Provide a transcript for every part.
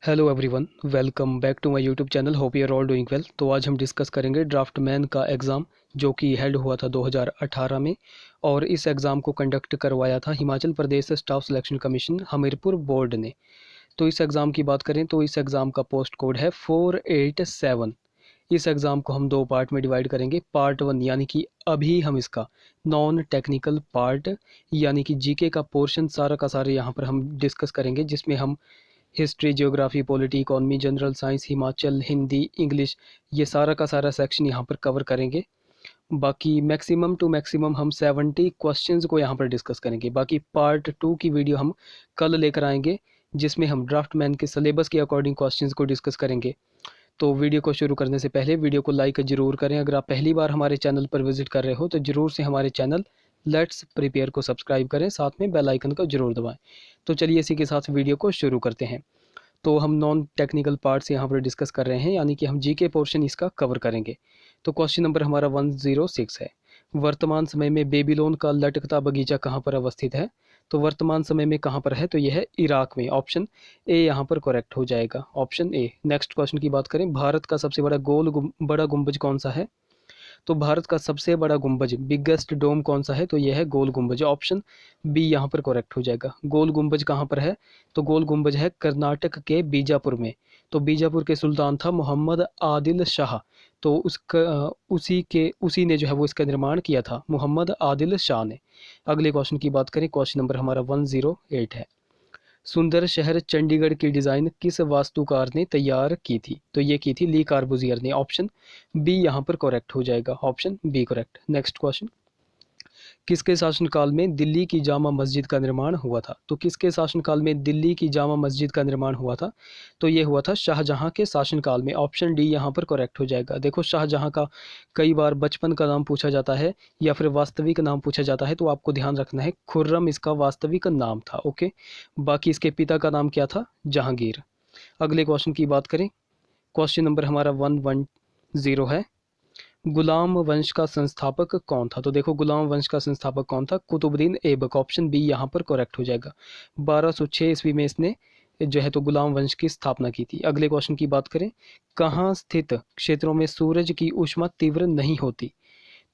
Hello everyone, welcome back to my YouTube channel. Hope you are all doing well. तो आज हम discuss करेंगे draughtsman का exam जो कि हेल्ड हुआ था 2018 में। और इस एग्ज़ाम को कंडक्ट करवाया था Himachal Pradesh staff selection commission Hamirpur board ने। तो इस एग्ज़ाम की बात करें तो इस एग्ज़ाम का पोस्ट कोड है 487। इस एग्ज़ाम को हम दो पार्ट में डिवाइड करेंगे। पार्ट वन यानी कि अभी हम इसका नॉन टेक्निकल पार्ट यानी कि जीके का पोर्शन सारा का सारा यहाँ पर हम डिस्कस करेंगे, जिसमें हम history, geography, polity, economy, general science, Himachal, Hindi, English, ये सारा का सारा सेक्शन यहाँ पर कवर करेंगे। बाकी मैक्सिमम टू मैक्सिमम हम 70 क्वेश्चंस को यहाँ पर डिस्कस करेंगे। बाकी पार्ट टू की वीडियो हम कल लेकर आएंगे, जिसमें हम ड्राफ्टमैन के सिलेबस के अकॉर्डिंग क्वेश्चंस को डिस्कस करेंगे। तो वीडियो को शुरू करने से पहले वीडियो को लाइक ज़रूर करें। अगर आप पहली बार हमारे चैनल पर विजिट कर रहे हो तो ज़रूर से हमारे चैनल लेट्स प्रिपेयर को सब्सक्राइब करें, साथ में बेल आइकन को ज़रूर दबाएं। तो चलिए इसी के साथ वीडियो को शुरू करते हैं। तो हम नॉन टेक्निकल पार्ट्स यहाँ पर डिस्कस कर रहे हैं, यानी कि हम जीके पोर्शन इसका कवर करेंगे। तो क्वेश्चन नंबर हमारा 106 है। वर्तमान समय में बेबीलोन का लटकता बगीचा कहाँ पर अवस्थित है? तो वर्तमान समय में कहाँ पर है? तो यह है इराक में। ऑप्शन ए यहाँ पर करेक्ट हो जाएगा, ऑप्शन ए। नेक्स्ट क्वेश्चन की बात करें, भारत का सबसे बड़ा गुंबज कौन सा है? तो भारत का सबसे बड़ा गुंबज, बिगेस्ट डोम कौन सा है? तो यह है गोल गुंबज, ऑप्शन बी यहाँ पर करेक्ट हो जाएगा। गोल गुंबज कहाँ पर है? तो गोल गुंबज है कर्नाटक के बीजापुर में। तो बीजापुर के सुल्तान था मोहम्मद आदिल शाह। तो उसी ने जो है वो इसका निर्माण किया था, मोहम्मद आदिल शाह ने। अगले क्वेश्चन की बात करें, क्वेश्चन नंबर हमारा 108 है। सुंदर शहर चंडीगढ़ की डिज़ाइन किस वास्तुकार ने तैयार की थी? तो ये की थी ली कार्बूजियर ने। ऑप्शन बी यहाँ पर करेक्ट हो जाएगा, option B correct. Next question, किसके शासनकाल में दिल्ली की जामा मस्जिद का निर्माण हुआ था? तो किसके शासनकाल में दिल्ली की जामा मस्जिद का निर्माण हुआ था? तो ये हुआ था शाहजहां के शासनकाल में। ऑप्शन डी यहाँ पर करेक्ट हो जाएगा। देखो, शाहजहां का कई बार बचपन का नाम पूछा जाता है या फिर वास्तविक नाम पूछा जाता है, तो आपको ध्यान रखना है खुर्रम इसका वास्तविक नाम था। ओके, बाकी इसके पिता का नाम क्या था? जहांगीर। अगले क्वेश्चन की बात करें, क्वेश्चन नंबर हमारा 110 है। गुलाम वंश का संस्थापक कौन था? तो देखो, गुलाम वंश का संस्थापक कौन था? कुतुबुद्दीन ऐबक। ऑप्शन बी यहाँ पर करेक्ट हो जाएगा। 1206 ईस्वी में इसने जो है तो गुलाम वंश की स्थापना की थी। अगले क्वेश्चन की बात करें, कहाँ स्थित क्षेत्रों में सूरज की ऊष्मा तीव्र नहीं होती?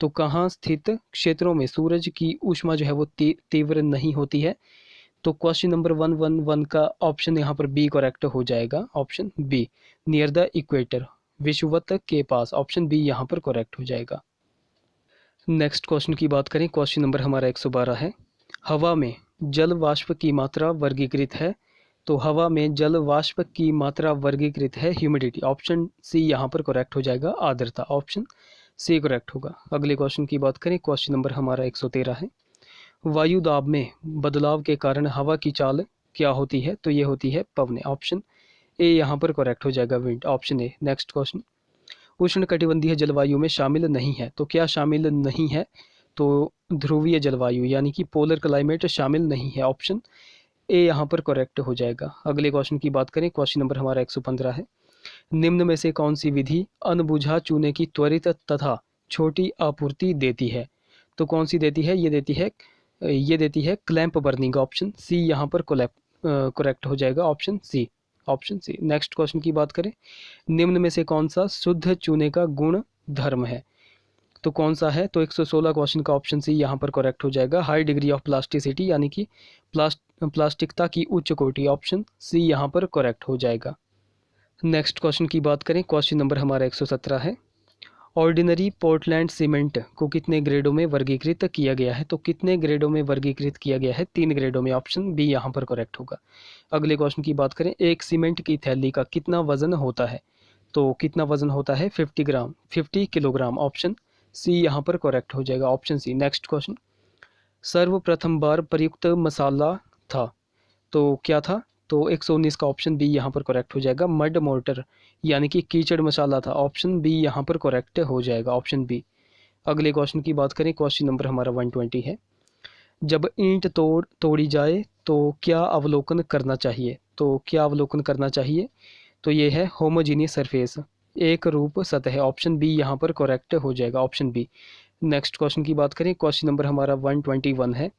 तो कहाँ स्थित क्षेत्रों में सूरज की ऊष्मा जो है वो तीव्र नहीं होती है? तो क्वेश्चन नंबर 111 का ऑप्शन यहाँ पर बी करेक्ट हो जाएगा, option B, near the equator, विषुवत के पास। ऑप्शन बी यहाँ पर करेक्ट हो जाएगा। नेक्स्ट क्वेश्चन की बात करें, क्वेश्चन नंबर हमारा 112 है। हवा में जल वाष्प की मात्रा वर्गीकृत है। तो हवा में जल वाष्प की मात्रा वर्गीकृत है ह्यूमिडिटी। ऑप्शन सी यहाँ पर करेक्ट हो जाएगा, आर्द्रता। ऑप्शन सी करेक्ट होगा। अगले क्वेश्चन की बात करें, क्वेश्चन नंबर हमारा 113 है। वायु दाब में बदलाव के कारण हवा की चाल क्या होती है? तो ये होती है पवने। ऑप्शन ए यहाँ पर करेक्ट हो जाएगा, wind, option A. Next question, उष्णकटिबंधीय जलवायु में शामिल नहीं है। तो क्या शामिल नहीं है? तो ध्रुवीय जलवायु यानी कि पोलर क्लाइमेट शामिल नहीं है। ऑप्शन ए यहाँ पर करेक्ट हो जाएगा। अगले क्वेश्चन की बात करें, क्वेश्चन नंबर हमारा 115 है। निम्न में से कौन सी विधि अनबुझा चूने की त्वरित तथा छोटी आपूर्ति देती है? तो कौन सी देती है? ये देती है क्लैंप बर्निंग। ऑप्शन सी यहाँ पर करेक्ट हो जाएगा, option C, option C. Next question की बात करें, निम्न में से कौन सा शुद्ध चूने का गुण धर्म है? तो कौन सा है? तो 116 क्वेश्चन का ऑप्शन सी यहाँ पर करेक्ट हो जाएगा, हाई डिग्री ऑफ प्लास्टिसिटी, यानी कि प्लास्टिकता की उच्च कोटि। ऑप्शन सी यहाँ पर करेक्ट हो जाएगा। नेक्स्ट क्वेश्चन की बात करें, क्वेश्चन नंबर हमारा 117 है। ऑर्डिनरी पोर्टलैंड सीमेंट को कितने ग्रेडों में वर्गीकृत किया गया है? तो कितने ग्रेडों में वर्गीकृत किया गया है? 3 ग्रेडों में। ऑप्शन बी यहाँ पर करेक्ट होगा। अगले क्वेश्चन की बात करें, एक सीमेंट की थैली का कितना वजन होता है? तो कितना वजन होता है? 50 ग्राम, 50 किलोग्राम। ऑप्शन सी यहाँ पर करेक्ट हो जाएगा, ऑप्शन सी। नेक्स्ट क्वेश्चन, सर्वप्रथम बार प्रयुक्त मसाला था, तो क्या था? तो 119 का ऑप्शन बी यहाँ पर करेक्ट हो जाएगा, मड मोर्टर, यानी कि कीचड़ मसाला था। ऑप्शन बी यहाँ पर करेक्ट हो जाएगा, ऑप्शन बी। अगले क्वेश्चन की बात करें, क्वेश्चन नंबर हमारा 120 है। जब ईंट तोड़ी जाए तो क्या अवलोकन करना चाहिए? तो क्या अवलोकन करना चाहिए? तो ये है होमोजीनियस सरफेस, एक रूप सतह। ऑप्शन बी यहाँ पर करेक्ट हो जाएगा, ऑप्शन बी। नेक्स्ट क्वेश्चन की बात करें, क्वेश्चन नंबर हमारा 121 है।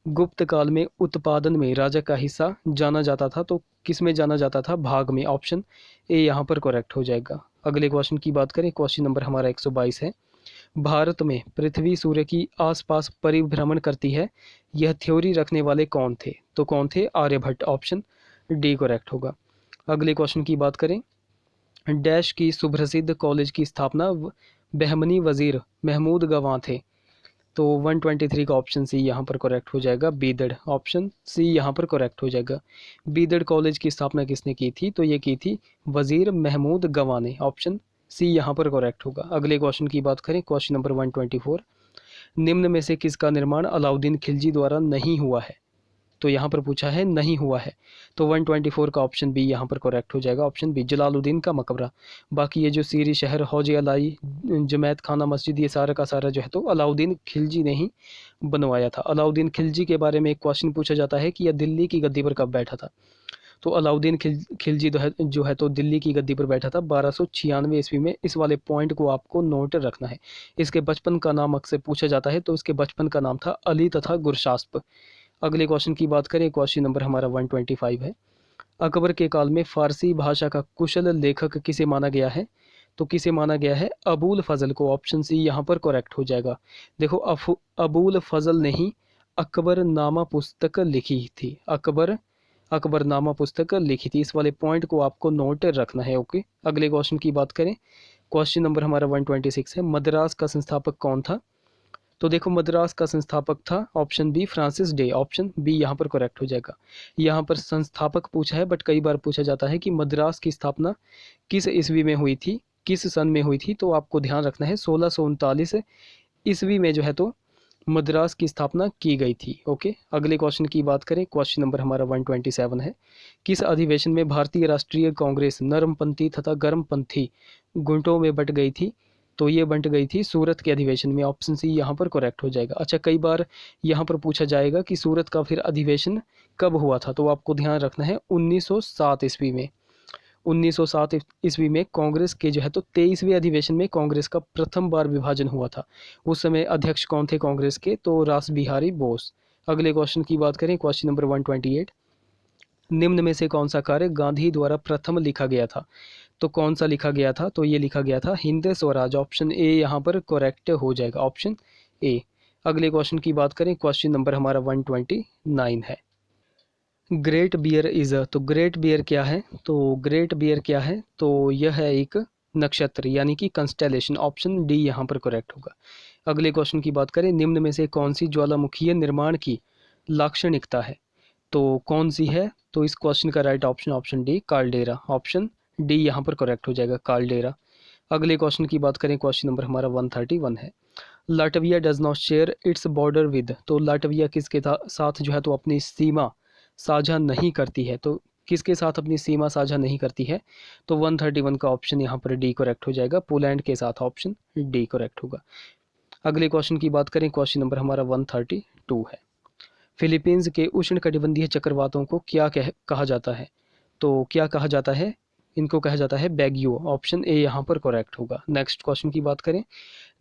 गुप्त काल में उत्पादन में राजा का हिस्सा जाना जाता था, तो किस में जाना जाता था? भाग में। ऑप्शन ए यहाँ पर करेक्ट हो जाएगा। अगले क्वेश्चन की बात करें, क्वेश्चन नंबर हमारा 122 है। भारत में पृथ्वी सूर्य की आसपास परिभ्रमण करती है, यह थ्योरी रखने वाले कौन थे? तो कौन थे? आर्यभट्ट। ऑप्शन डी करेक्ट होगा। अगले क्वेश्चन की बात करें, डैश की सुप्रसिद्ध कॉलेज की स्थापना बहमनी वजीर महमूद गवां थे, तो 123 का ऑप्शन सी यहाँ पर करेक्ट हो जाएगा। बीदड़। ऑप्शन सी यहाँ पर करेक्ट हो जाएगा। बीदड़ कॉलेज की स्थापना किसने की थी? तो ये की थी वजीर महमूद गवां ने। ऑप्शन सी यहाँ पर करेक्ट होगा। अगले क्वेश्चन की बात करें, क्वेश्चन नंबर 124, निम्न में से किसका निर्माण अलाउद्दीन खिलजी द्वारा नहीं हुआ है? तो यहाँ पर पूछा है नहीं हुआ है, तो 124 का ऑप्शन बी यहाँ पर करेक्ट हो जाएगा। ऑप्शन बी, जलालुद्दीन का मकबरा। बाकी ये जो सीरी शहर, हौज अलाई, जमैत खाना मस्जिद, ये सारा का सारा जो है तो अलाउद्दीन खिलजी ने ही बनवाया था। अलाउद्दीन खिलजी के बारे में एक क्वेश्चन पूछा जाता है कि यह दिल्ली की गद्दी पर कब बैठा था? तो अलाउद्दीन खिलजी जो है तो दिल्ली की गद्दी पर बैठा था 1296 ईस्वी में। इस वाले पॉइंट को आपको नोट रखना है। इसके बचपन का नाम अक्सर पूछा जाता है, तो इसके बचपन का नाम था अली तथा गुरशास्प। अगले क्वेश्चन की बात करें, क्वेश्चन नंबर हमारा 125 है। अकबर के काल में फारसी भाषा का कुशल लेखक किसे माना गया है? तो किसे माना गया है? अबूल फजल को। ऑप्शन सी यहाँ पर करेक्ट हो जाएगा। देखो, अबूल फजल ने ही अकबरनामा पुस्तक लिखी थी। अकबरनामा पुस्तक लिखी थी। इस वाले पॉइंट को आपको नोट रखना है। ओके, अगले क्वेश्चन की बात करें, क्वेश्चन नंबर हमारा 126 है। मद्रास का संस्थापक कौन था? तो देखो, मद्रास का संस्थापक था option B Francis Day. Option B यहाँ पर करेक्ट हो जाएगा। यहाँ पर संस्थापक पूछा है, बट कई बार पूछा जाता है कि मद्रास की स्थापना किस ईस्वी में हुई थी, किस सन में हुई थी, तो आपको ध्यान रखना है 1639 ईस्वी में जो है तो मद्रास की स्थापना की गई थी। ओके, अगले क्वेश्चन की बात करें, क्वेश्चन नंबर हमारा 127 है। किस अधिवेशन में भारतीय राष्ट्रीय कांग्रेस नरमपंथी तथा गर्मपंथी गुटों में बंट गई थी? तो ये बंट गई थी सूरत के अधिवेशन में। ऑप्शन सी यहाँ पर करेक्ट हो जाएगा। अच्छा, कई बार यहाँ पर पूछा जाएगा कि सूरत का फिर अधिवेशन कब हुआ था, तो आपको ध्यान रखना है 1907 ईस्वी में। 1907 ईस्वी में कांग्रेस के जो है तो 23वें अधिवेशन में कांग्रेस का प्रथम बार विभाजन हुआ था। उस समय अध्यक्ष कौन थे कांग्रेस के? तो रास बिहारी बोस। अगले क्वेश्चन की बात करें, क्वेश्चन नंबर 128, निम्न में से कौन सा कार्य गांधी द्वारा प्रथम लिखा गया था? तो कौन सा लिखा गया था? तो ये लिखा गया था हिंद स्वराज। ऑप्शन ए यहाँ पर करेक्ट हो जाएगा। Option A. अगले क्वेश्चन की बात करें, क्वेश्चन नंबर हमारा 129 है। ग्रेट बियर इज तो ग्रेट बियर क्या है? तो ग्रेट बियर क्या है? तो यह है एक नक्षत्र, यानी कि कंस्टेलेशन। ऑप्शन डी यहाँ पर करेक्ट होगा। अगले क्वेश्चन की बात करें, निम्न में से कौन सी ज्वालामुखीय निर्माण की लाक्षणिकता है? तो कौन सी है? तो इस क्वेश्चन का right option option D, caldera. Option D यहाँ पर करेक्ट हो जाएगा, कार्लडेरा। अगले क्वेश्चन की बात करें, क्वेश्चन नंबर हमारा 131 है। Latvia does not share its border with, तो लाटविया किसके साथ जो है तो अपनी सीमा साझा नहीं करती है? तो किसके साथ अपनी सीमा साझा नहीं करती है? तो 131 का ऑप्शन यहाँ पर डी करेक्ट हो जाएगा, पोलैंड के साथ। ऑप्शन डी करेक्ट होगा। अगले क्वेश्चन की बात करें, क्वेश्चन नंबर हमारा 132 है। फिलीपींस के उष्णकटिबंधीय चक्रवातों को क्या कहा जाता है? तो क्या कहा जाता है? इनको कहा जाता है बैगियो। ऑप्शन ए यहाँ पर करेक्ट होगा। नेक्स्ट क्वेश्चन की बात करें,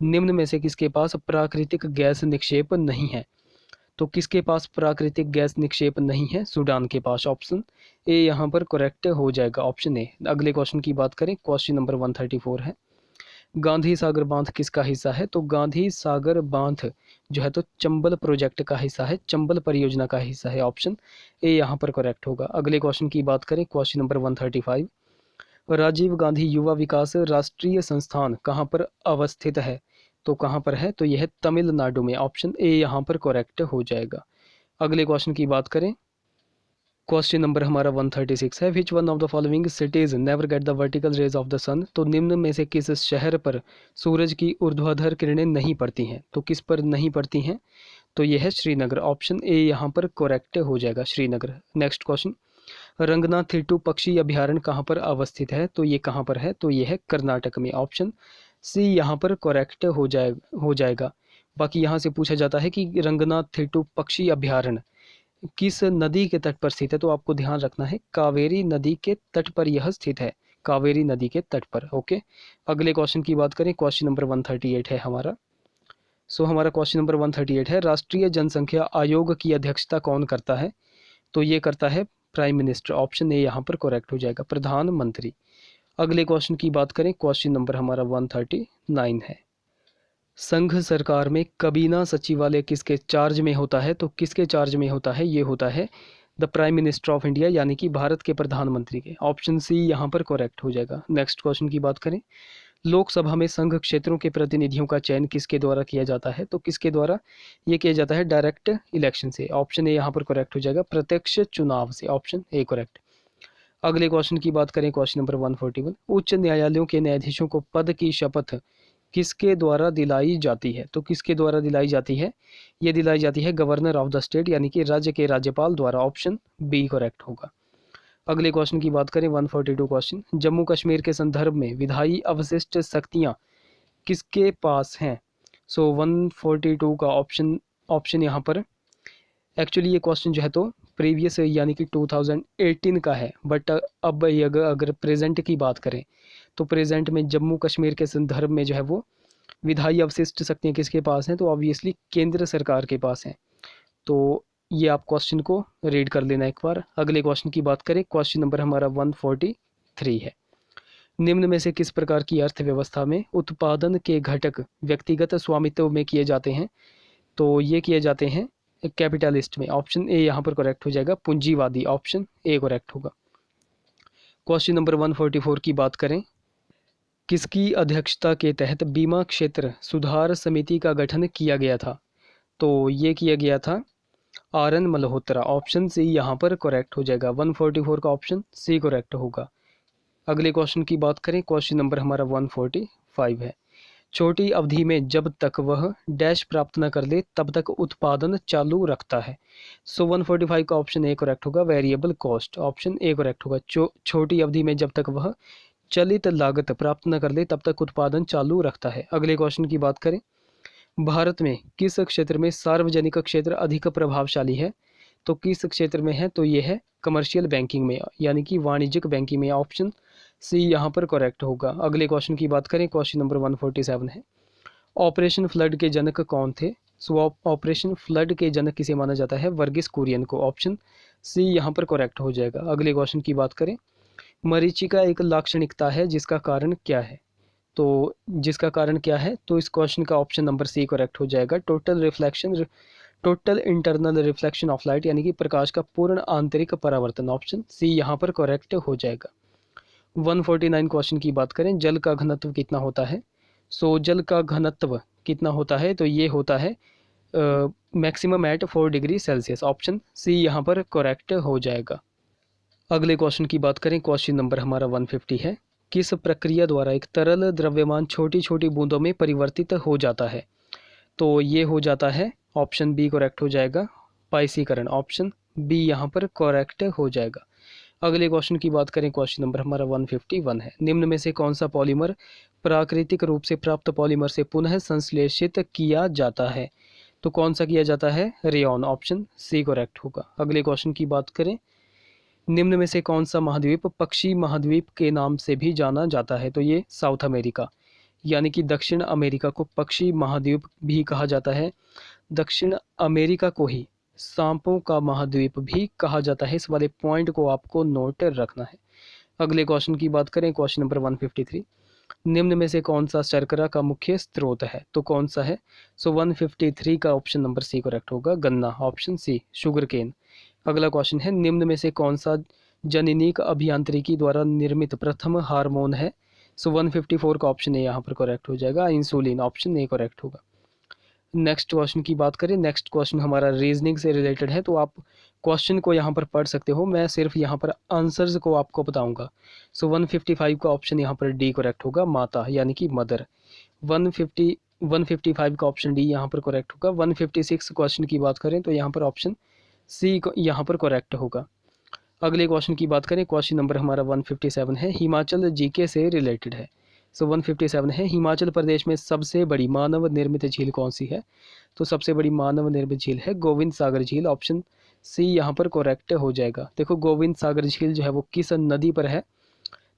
निम्न में से किसके पास प्राकृतिक गैस निक्षेप नहीं है? तो किसके पास प्राकृतिक गैस निक्षेप नहीं है? सूडान के पास। ऑप्शन ए यहाँ पर करेक्ट हो जाएगा, ऑप्शन ए। अगले क्वेश्चन की बात करें, क्वेश्चन नंबर 134 है। गांधी सागर बांध किसका हिस्सा है? तो गांधी सागर बांध जो है तो चंबल प्रोजेक्ट का हिस्सा है, चंबल परियोजना का हिस्सा है। ऑप्शन ए यहाँ पर करेक्ट होगा। अगले क्वेश्चन की बात करें, क्वेश्चन नंबर 135, राजीव गांधी युवा विकास राष्ट्रीय संस्थान कहाँ पर अवस्थित है? तो कहाँ पर है? तो यह है तमिलनाडु में। ऑप्शन ए यहाँ पर करेक्ट हो जाएगा। अगले क्वेश्चन की बात करें, क्वेश्चन नंबर हमारा 136 है। Which one of the following cities never get the vertical rays of the sun, तो निम्न में से किस शहर पर सूरज की ऊर्ध्वाधर किरणें नहीं पड़ती हैं? तो किस पर नहीं पड़ती हैं? तो यह है श्रीनगर। ऑप्शन ए यहाँ पर करेक्ट हो जाएगा, श्रीनगर। नेक्स्ट क्वेश्चन, रंगनाथ थिट्टू पक्षी अभ्यारण्य कहाँ पर अवस्थित है? तो ये कहाँ पर है? तो ये है कर्नाटक में। ऑप्शन सी यहाँ पर करेक्ट हो जाएगा। बाकी यहाँ से पूछा जाता है कि रंगनाथ थिट्टू पक्षी अभ्यारण्य किस नदी के तट पर स्थित है? तो आपको ध्यान रखना है कावेरी नदी के तट पर यह स्थित है, कावेरी नदी के तट पर। ओके, अगले क्वेश्चन की बात करें, क्वेश्चन नंबर 138 है हमारा। सो हमारा क्वेश्चन नंबर 138 है, राष्ट्रीय जनसंख्या आयोग की अध्यक्षता कौन करता है? तो ये करता है प्राइम मिनिस्टर। ऑप्शन ए यहाँ पर करेक्ट हो जाएगा, प्रधानमंत्री। अगले क्वेश्चन की बात करें, क्वेश्चन नंबर हमारा 139 है, संघ सरकार में कबीना सचिवालय किसके चार्ज में होता है? तो किसके चार्ज में होता है? ये होता है the prime minister of India, यानी कि भारत के प्रधानमंत्री के। ऑप्शन सी यहाँ पर करेक्ट हो जाएगा। नेक्स्ट क्वेश्चन की बात करें, लोकसभा में संघ क्षेत्रों के प्रतिनिधियों का चयन किसके द्वारा किया जाता है? तो किसके द्वारा ये किया जाता है? डायरेक्ट इलेक्शन से। ऑप्शन ए यहाँ पर करेक्ट हो जाएगा, प्रत्यक्ष चुनाव से। Option A correct. अगले क्वेश्चन की बात करें, क्वेश्चन नंबर 141, उच्च न्यायालयों के न्यायाधीशों को पद की शपथ किसके द्वारा दिलाई जाती है? तो किसके द्वारा दिलाई जाती है? ये दिलाई जाती है गवर्नर ऑफ द स्टेट, यानी कि राज्य के राज्यपाल द्वारा। ऑप्शन बी करेक्ट होगा। अगले क्वेश्चन की बात करें, 142 क्वेश्चन, जम्मू कश्मीर के संदर्भ में विधायी अवशिष्ट शक्तियाँ किसके पास हैं? सो 142 का ऑप्शन यहाँ पर, एक्चुअली ये क्वेश्चन जो है तो प्रीवियस यानी कि 2018 का है, बट अब ये अगर प्रेजेंट की बात करें तो प्रेजेंट में जम्मू कश्मीर के संदर्भ में जो है वो विधायी अवशिष्ट शक्तियाँ किसके पास हैं? तो ऑब्वियसली केंद्र सरकार के पास हैं। तो ये आप क्वेश्चन को रीड कर लेना एक बार। अगले क्वेश्चन की बात करें, क्वेश्चन नंबर हमारा 143 है, निम्न में से किस प्रकार की अर्थव्यवस्था में उत्पादन के घटक व्यक्तिगत स्वामित्व में किए जाते हैं? तो ये किए जाते हैं कैपिटलिस्ट में। ऑप्शन ए यहाँ पर करेक्ट हो जाएगा, पूंजीवादी। ऑप्शन ए करेक्ट होगा। क्वेश्चन नंबर 144 की बात करें, किसकी अध्यक्षता के तहत बीमा क्षेत्र सुधार समिति का गठन किया गया था? तो ये किया गया था R N Malhotra. Option C यहाँ पर करेक्ट हो जाएगा, 144 का ऑप्शन सी करेक्ट होगा। अगले क्वेश्चन की बात करें, क्वेश्चन नंबर हमारा 145 है, छोटी अवधि में जब तक वह डैश प्राप्त न कर ले तब तक उत्पादन चालू रखता है। सो 145 का ऑप्शन ए करेक्ट होगा, variable cost. Option A correct होगा, छोटी अवधि में जब तक वह चलित लागत प्राप्त न कर ले तब तक उत्पादन चालू रखता है। अगले क्वेश्चन की बात करें, भारत में किस क्षेत्र में सार्वजनिक क्षेत्र अधिक प्रभावशाली है? तो किस क्षेत्र में है? तो ये है कमर्शियल बैंकिंग में, यानी कि वाणिज्यिक बैंकिंग में। ऑप्शन सी यहाँ पर करेक्ट होगा। अगले क्वेश्चन की बात करें, क्वेश्चन नंबर 147 है, ऑपरेशन फ्लड के जनक कौन थे? सो ऑपरेशन फ्लड के जनक किसे माना जाता है? वर्गीस कुरियन को। ऑप्शन सी यहाँ पर करेक्ट हो जाएगा। अगले क्वेश्चन की बात करें, मरीचिका एक लाक्षणिकता है जिसका कारण क्या है? तो जिसका कारण क्या है? तो इस क्वेश्चन का ऑप्शन नंबर सी करेक्ट हो जाएगा, total internal reflection of light, यानी कि प्रकाश का पूर्ण आंतरिक परावर्तन। ऑप्शन सी यहाँ पर करेक्ट हो जाएगा। 149 क्वेश्चन की बात करें, जल का घनत्व कितना होता है? सो जल का घनत्व कितना होता है? तो ये होता है maximum at 4 degree Celsius. Option C यहाँ पर करेक्ट हो जाएगा। अगले क्वेश्चन की बात करें, क्वेश्चन नंबर हमारा 150 है, किस प्रक्रिया द्वारा एक तरल द्रव्यमान छोटी छोटी बूंदों में परिवर्तित हो जाता है? तो ये हो जाता है, ऑप्शन बी करेक्ट हो जाएगा, पाइसीकरण। ऑप्शन बी यहाँ पर करेक्ट हो जाएगा। अगले क्वेश्चन की बात करें, क्वेश्चन नंबर हमारा 151 है, निम्न में से कौन सा पॉलीमर प्राकृतिक रूप से प्राप्त पॉलीमर से पुनः संश्लेषित किया जाता है? तो कौन सा किया जाता है? रेयॉन। ऑप्शन सी करेक्ट होगा। अगले क्वेश्चन की बात करें, निम्न में से कौन सा महाद्वीप पक्षी महाद्वीप के नाम से भी जाना जाता है? तो ये साउथ अमेरिका, यानी कि दक्षिण अमेरिका को पक्षी महाद्वीप भी कहा जाता है। दक्षिण अमेरिका को ही सांपों का महाद्वीप भी कहा जाता है। इस वाले पॉइंट को आपको नोट रखना है। अगले क्वेश्चन की बात करें, क्वेश्चन नंबर 153, निम्न में से कौन सा शर्करा का मुख्य स्रोत है? तो कौन सा है? सो 153 का ऑप्शन नंबर सी करेक्ट होगा, गन्ना। Option C, sugar cane. अगला क्वेश्चन है, निम्न में से कौन सा जननीक अभियांत्रिकी द्वारा निर्मित प्रथम हार्मोन है? सो 154 का ऑप्शन ए यहाँ पर करेक्ट हो जाएगा, इंसुलिन। ऑप्शन ए करेक्ट होगा। नेक्स्ट क्वेश्चन की बात करें, नेक्स्ट क्वेश्चन हमारा रीजनिंग से रिलेटेड है, तो आप क्वेश्चन को यहाँ पर पढ़ सकते हो, मैं सिर्फ यहाँ पर आंसर्स को आपको बताऊंगा। सो 155 का ऑप्शन यहाँ पर डी करेक्ट होगा, माता यानी कि मदर। 155 का ऑप्शन डी यहाँ पर करेक्ट होगा। 156 क्वेश्चन की बात करें तो यहाँ पर ऑप्शन सी यहाँ पर करेक्ट होगा। अगले क्वेश्चन की बात करें, क्वेश्चन नंबर हमारा 157 है, हिमाचल जीके से रिलेटेड है। सो 157 है, हिमाचल प्रदेश में सबसे बड़ी मानव निर्मित झील कौन सी है? तो सबसे बड़ी मानव निर्मित झील है गोविंद सागर झील। ऑप्शन सी यहाँ पर करेक्ट हो जाएगा। देखो गोविंद सागर झील जो है वो किस नदी पर है?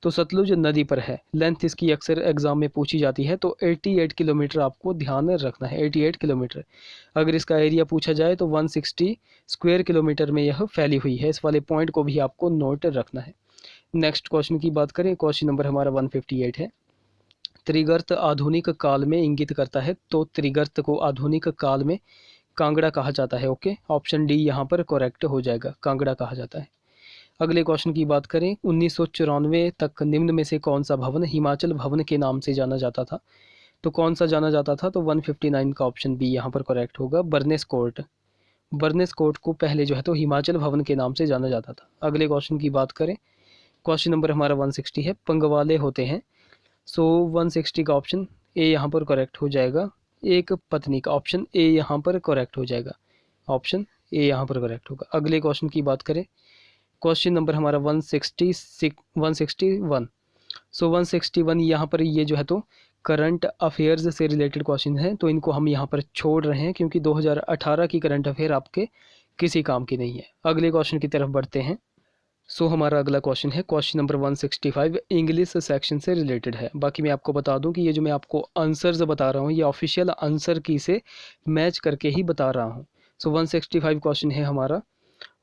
तो सतलुज नदी पर है। लेंथ इसकी अक्सर एग्ज़ाम में पूछी जाती है, तो 88 किलोमीटर आपको ध्यान रखना है, 88 किलोमीटर। अगर इसका एरिया पूछा जाए तो 160 स्क्वायर किलोमीटर में यह फैली हुई है। इस वाले पॉइंट को भी आपको नोट रखना है। नेक्स्ट क्वेश्चन की बात करें, क्वेश्चन नंबर हमारा 158 है। त्रिगर्त आधुनिक काल में इंगित करता है, तो त्रिगर्त को आधुनिक काल में कांगड़ा कहा जाता है। ओके, ऑप्शन डी यहाँ पर करेक्ट हो जाएगा, कांगड़ा कहा जाता है। अगले क्वेश्चन की बात करें, 1994 तक निम्न में से कौन सा भवन हिमाचल भवन के नाम से जाना जाता था? तो कौन सा जाना जाता था? तो 159 का ऑप्शन बी यहाँ पर करेक्ट होगा, बर्नेस कोर्ट। बर्नेस कोर्ट को पहले जो है तो हिमाचल भवन के नाम से जाना जाता था। अगले क्वेश्चन की बात करें, क्वेश्चन नंबर हमारा 160 है। पंगवाले होते हैं, सो 160 का ऑप्शन ए यहाँ पर करेक्ट हो जाएगा। एक पत्नी का ऑप्शन ए यहाँ पर करेक्ट हो जाएगा, ऑप्शन ए यहाँ पर करेक्ट होगा। अगले क्वेश्चन की बात करें, क्वेश्चन नंबर हमारा 161। सो 161 यहाँ पर ये जो है तो करंट अफेयर्स से रिलेटेड क्वेश्चन है, तो इनको हम यहाँ पर छोड़ रहे हैं क्योंकि 2018 की करंट अफेयर आपके किसी काम की नहीं है। अगले क्वेश्चन की तरफ बढ़ते हैं। सो हमारा अगला क्वेश्चन है, क्वेश्चन नंबर 165 इंग्लिश सेक्शन से रिलेटेड है। बाकी मैं आपको बता दूं कि ये जो मैं आपको आंसर्स बता रहा हूँ ये ऑफिशियल आंसर की से मैच करके ही बता रहा हूँ। सो 165 क्वेश्चन है हमारा,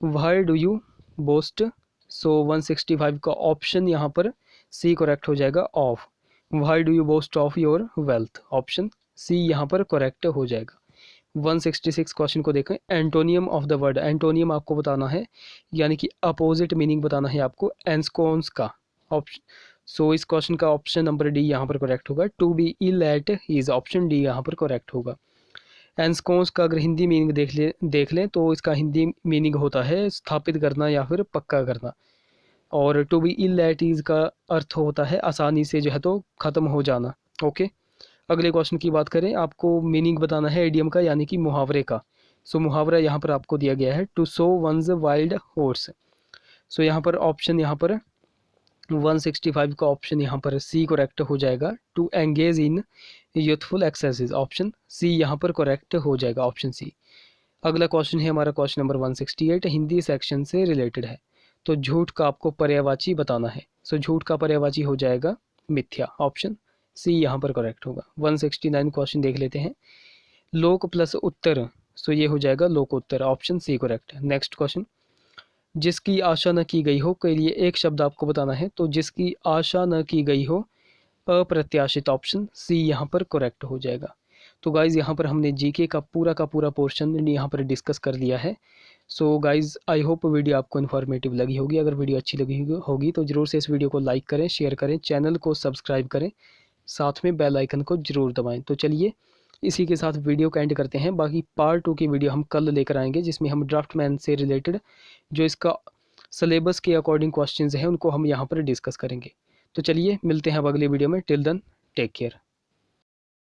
why do you boast? So 165 का ऑप्शन यहाँ पर सी करेक्ट हो जाएगा, of. Why do you boast of your wealth? Option C यहाँ पर करेक्ट हो जाएगा। 166 क्वेश्चन को देखें, antonym of the word. Antonym आपको बताना है, यानी कि अपोजिट मीनिंग बताना है आपको एंस्कोन्स का। ऑप्शन सो इस क्वेश्चन का ऑप्शन नंबर डी यहाँ पर करेक्ट होगा, to be ill at ease, option D यहाँ पर करेक्ट होगा। एंस्कोन्स का अगर हिंदी मीनिंग देख लें तो इसका हिंदी मीनिंग होता है स्थापित करना या फिर पक्का करना, और to be ill at ease का अर्थ होता है आसानी से जो है तो ख़त्म हो जाना। ओके, अगले क्वेश्चन की बात करें, आपको मीनिंग बताना है एडियम का, यानी कि मुहावरे का। सो मुहावरा यहाँ पर आपको दिया गया है, to sow one's wild horse. So यहाँ पर ऑप्शन यहाँ पर 165 का ऑप्शन यहाँ पर सी करेक्ट हो जाएगा, to engage in youthful exercise. Option C यहाँ पर करेक्ट हो जाएगा, ऑप्शन सी। अगला क्वेश्चन है हमारा क्वेश्चन नंबर 168, हिंदी सेक्शन से रिलेटेड है। तो झूठ का आपको पर्यायवाची बताना है। सो झूठ का पर्यायवाची हो जाएगा मिथ्या, ऑप्शन सी यहाँ पर करेक्ट होगा। 169 क्वेश्चन देख लेते हैं, लोक प्लस उत्तर। सो ये हो जाएगा लोकोत्तर, option C correct. Next question, जिसकी आशा न की गई हो के लिए एक शब्द आपको बताना है। तो जिसकी आशा न की गई हो, अप्रत्याशित, ऑप्शन सी यहाँ पर करेक्ट हो जाएगा। तो गाइज़ यहाँ पर हमने जीके का पूरा पोर्शन यहाँ पर डिस्कस कर लिया है। So guys I hope video आपको इन्फॉर्मेटिव लगी होगी। अगर वीडियो अच्छी लगी होगी तो ज़रूर से इस वीडियो को लाइक करें, शेयर करें, चैनल को सब्सक्राइब करें, साथ में बेल आइकन को ज़रूर दबाएं। तो चलिए इसी के साथ वीडियो का एंड करते हैं। बाकी पार्ट 2 की वीडियो हम कल लेकर आएंगे, जिसमें हम ड्राफ्टमैन से रिलेटेड जो इसका सिलेबस के अकॉर्डिंग क्वेश्चंस हैं उनको हम यहाँ पर डिस्कस करेंगे। तो चलिए मिलते हैं अब अगली वीडियो में। Till then take care.